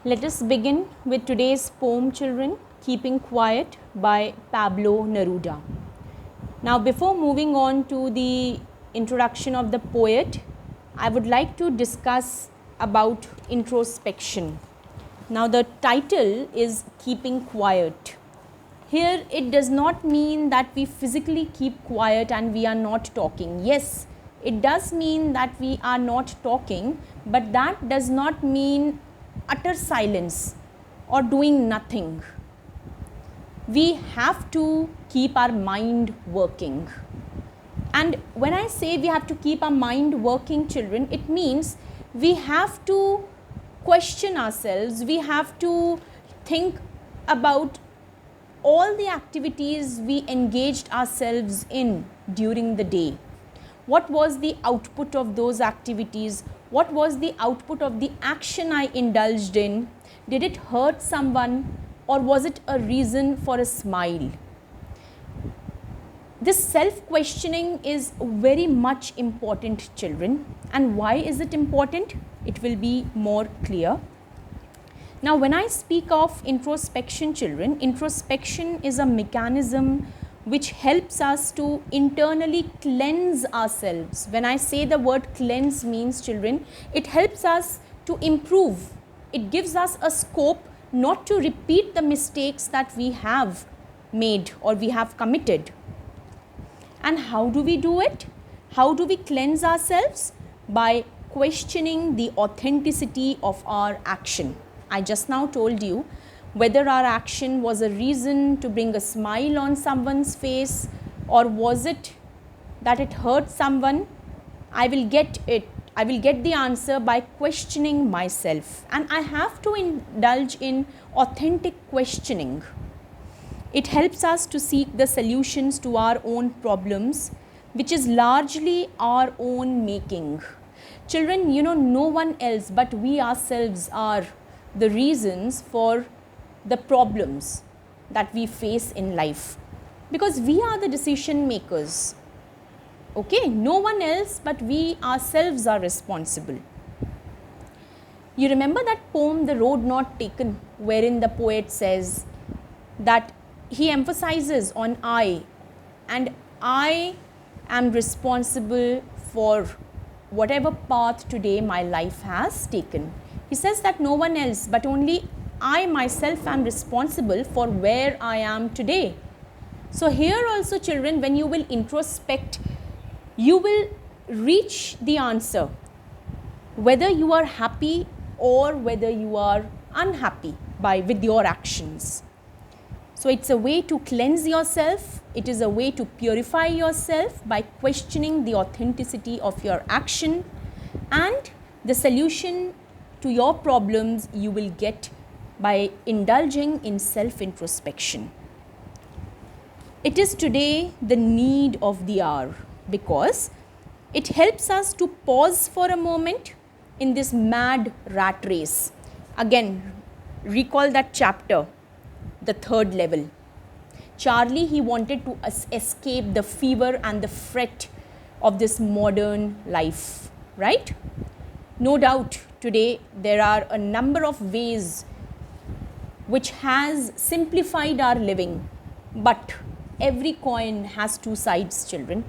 Let us begin with today's poem, children, Keeping Quiet by Pablo Neruda. Now, before moving on to the introduction of the poet, I would like to discuss about introspection. Now, the title is Keeping Quiet. Here, it does not mean that we physically keep quiet and we are not talking. Yes, it does mean that we are not talking, but that does not mean utter silence or doing nothing. We have to keep our mind working. And when I say we have to keep our mind working, children, it means we have to question ourselves, we have to think about all the activities we engaged ourselves in during the day. What was the output of those activities? What was the output of the action I indulged in? Did it hurt someone, or was it a reason for a smile? This self-questioning is very much important, children. And why is it important? It will be more clear. Now, when I speak of introspection, children, introspection is a mechanism which helps us to internally cleanse ourselves. When I say the word cleanse means, children, it helps us to improve. It gives us a scope not to repeat the mistakes that we have made or we have committed. And how do we do it? How do we cleanse ourselves? By questioning the authenticity of our action. I just now told you whether our action was a reason to bring a smile on someone's face, or was it that it hurt someone. I will get the answer by questioning myself, and I have to indulge in authentic questioning. It helps us to seek the solutions to our own problems, which is largely our own making. Children, no one else but we ourselves are the reasons for the problems that we face in life, because we are the decision makers. Okay, no one else but we ourselves are responsible. You remember that poem, The Road Not Taken, wherein the poet says that he emphasizes on I, and I am responsible for whatever path today my life has taken. He says that no one else but only I myself am responsible for where I am today. So here also, children, when you will introspect, you will reach the answer whether you are happy or whether you are unhappy with your actions. So it's a way to cleanse yourself. It is a way to purify yourself by questioning the authenticity of your action, and the solution to your problems you will get by indulging in self-introspection. It is today the need of the hour, because it helps us to pause for a moment in this mad rat race. Again, recall that chapter, the third level. Charlie, he wanted to escape the fever and the fret of this modern life, right? No doubt today there are a number of ways which has simplified our living, but every coin has two sides, children.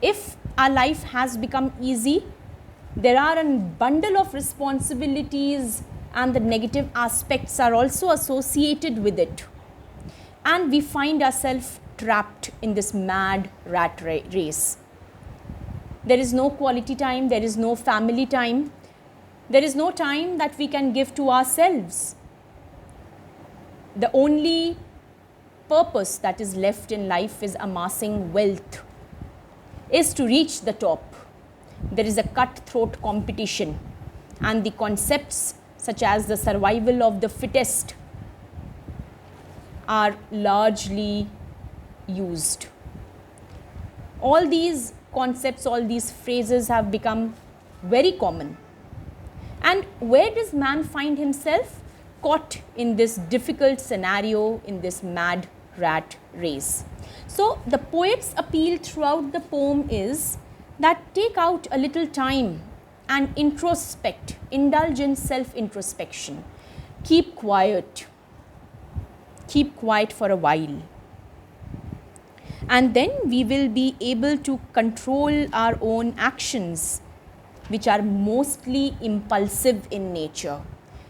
If our life has become easy, there are a bundle of responsibilities, and the negative aspects are also associated with it. And we find ourselves trapped in this mad rat race. There is no quality time, there is no family time, there is no time that we can give to ourselves. The only purpose that is left in life is amassing wealth, is to reach the top. There is a cutthroat competition, and the concepts such as the survival of the fittest are largely used. All these concepts, all these phrases have become very common. And where does man find himself? Caught in this difficult scenario, in this mad rat race. So the poet's appeal throughout the poem is that take out a little time and introspect, indulge in self-introspection. Keep quiet for a while. And then we will be able to control our own actions, which are mostly impulsive in nature.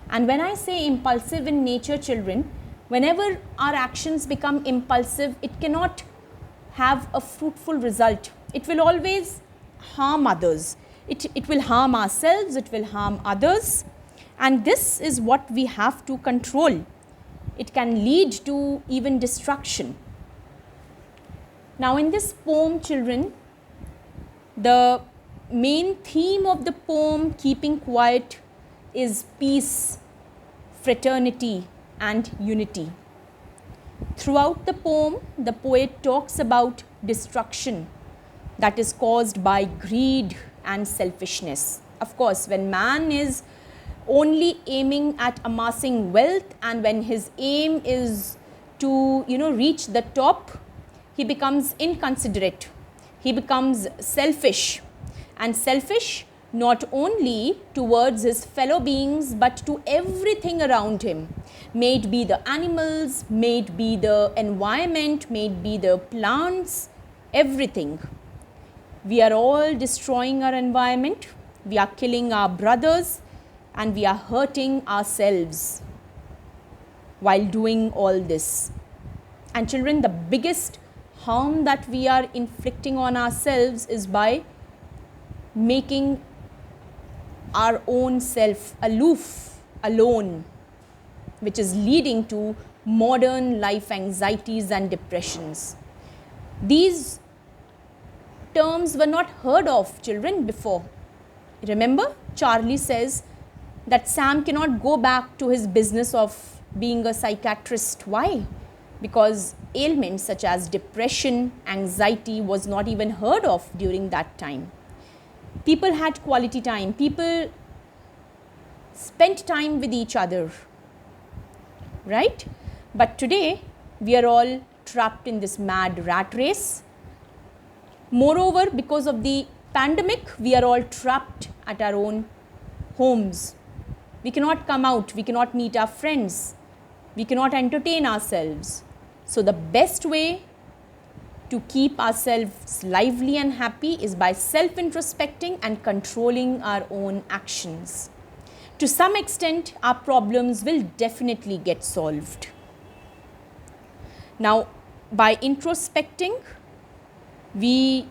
And when I say impulsive in nature, children, whenever our actions become impulsive, it cannot have a fruitful result. It will always harm others. It will harm ourselves, it will harm others. And this is what we have to control. It can lead to even destruction. Now in this poem, children, the main theme of the poem, Keeping Quiet, is peace, fraternity and unity. Throughout the poem, the poet talks about destruction that is caused by greed and selfishness. Of course, when man is only aiming at amassing wealth, and when his aim is to reach the top, he becomes inconsiderate, he becomes selfish, and selfish not only towards his fellow beings but to everything around him, may it be the animals, may it be the environment, may it be the plants, everything. We are all destroying our environment, we are killing our brothers, and we are hurting ourselves while doing all this. And children, the biggest harm that we are inflicting on ourselves is by making our own self aloof, alone, which is leading to modern life anxieties and depressions. These terms were not heard of, children, before. Remember, Charlie says that Sam cannot go back to his business of being a psychiatrist. Why? Because ailments such as depression, anxiety was not even heard of during that time. People had quality time, people spent time with each other, right? But today we are all trapped in this mad rat race. Moreover, because of the pandemic, we are all trapped at our own homes. We cannot come out, we cannot meet our friends, we cannot entertain ourselves. So the best way to keep ourselves lively and happy is by self-introspecting and controlling our own actions. To some extent, our problems will definitely get solved. Now, by introspecting, we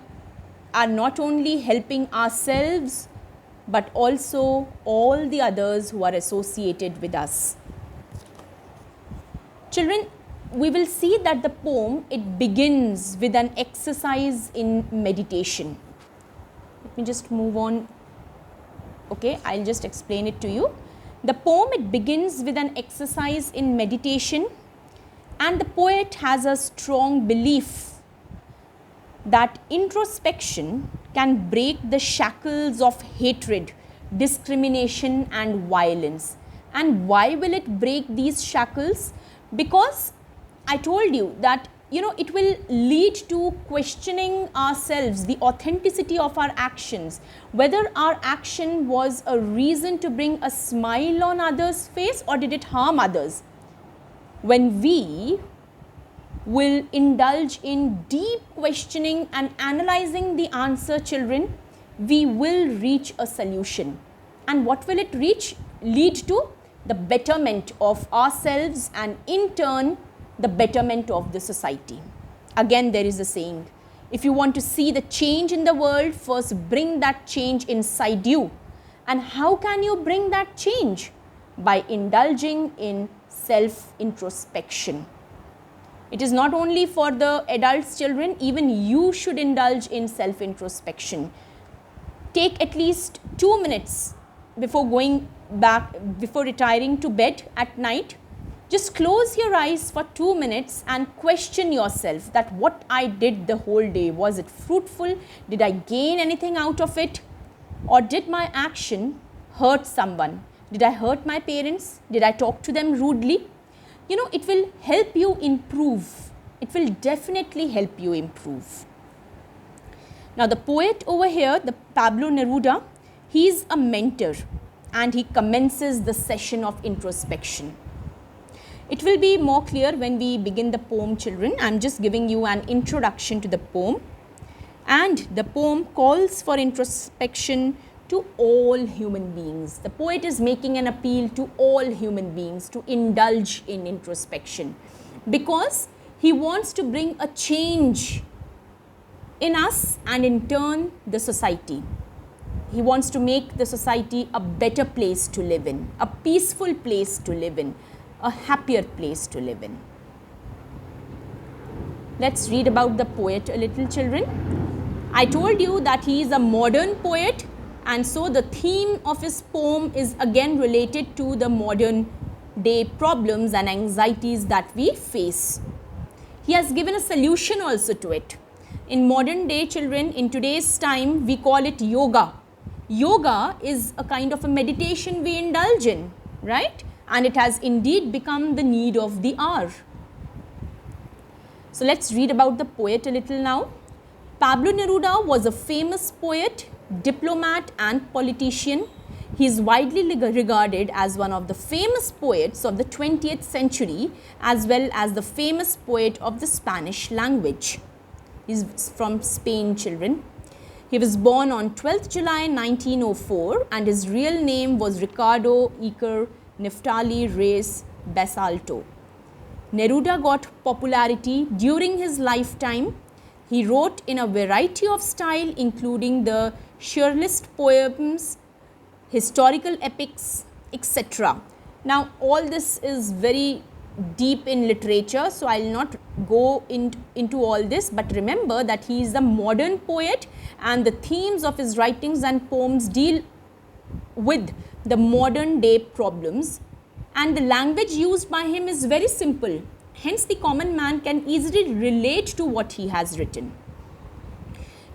are not only helping ourselves, but also all the others who are associated with us. Children, we will see that the poem, it begins with an exercise in meditation. Let me just move on. Okay, I'll just explain it to you. The poem, it begins with an exercise in meditation, and the poet has a strong belief that introspection can break the shackles of hatred, discrimination and violence. And why will it break these shackles? Because I told you that it will lead to questioning ourselves, the authenticity of our actions, whether our action was a reason to bring a smile on others' face or did it harm others. When we will indulge in deep questioning and analyzing the answer, children, we will reach a solution. And what will it lead to? The betterment of ourselves and in turn the betterment of the society. Again, there is a saying, if you want to see the change in the world, first bring that change inside you. And how can you bring that change? By indulging in self-introspection. It is not only for the adults, children, even you should indulge in self-introspection. Take at least 2 minutes before retiring to bed at night. Just close your eyes for 2 minutes and question yourself that what I did the whole day, was it fruitful? Did I gain anything out of it? Or did my action hurt someone? Did I hurt my parents? Did I talk to them rudely? It will help you improve. It will definitely help you improve. Now the poet over here, the Pablo Neruda, He is a mentor and he commences the session of introspection. It will be more clear when we begin the poem, children. I am just giving you an introduction to the poem. And the poem calls for introspection to all human beings. The poet is making an appeal to all human beings to indulge in introspection, because he wants to bring a change in us and in turn the society. He wants to make the society a better place to live in, a peaceful place to live in, a happier place to live in. Let's read about the poet a little, children. I told you that he is a modern poet, and so the theme of his poem is again related to the modern day problems and anxieties that we face. He has given a solution also to it. In modern day, children, in today's time, we call it yoga. Yoga is a kind of a meditation we indulge in, right? And it has indeed become the need of the hour. So let's read about the poet a little now. Pablo Neruda was a famous poet, diplomat and politician. He is widely regarded as one of the famous poets of the 20th century, as well as the famous poet of the Spanish language. He is from Spain, children. He was born on 12th July 1904 and his real name was Ricardo Iker Neftali Reyes Basalto. Neruda got popularity during his lifetime. He wrote in a variety of style, including the surrealist poems, historical epics, etc. Now, all this is very deep in literature, so I will not go into all this, but remember that he is a modern poet and the themes of his writings and poems deal with the modern day problems, and the language used by him is very simple. Hence, the common man can easily relate to what he has written.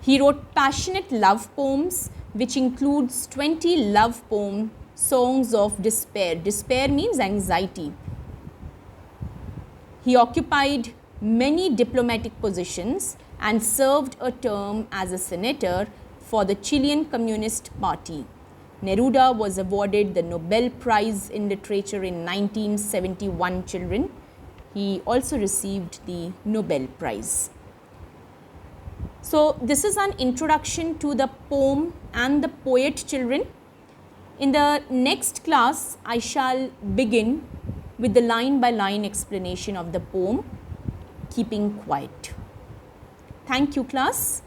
He wrote passionate love poems, which includes 20 love poem songs of despair. Despair means anxiety. He occupied many diplomatic positions and served a term as a senator for the Chilean Communist Party. Neruda was awarded the Nobel Prize in Literature in 1971, children. He also received the Nobel Prize. So, this is an introduction to the poem and the poet, children. In the next class, I shall begin with the line by line explanation of the poem, Keeping Quiet. Thank you, class.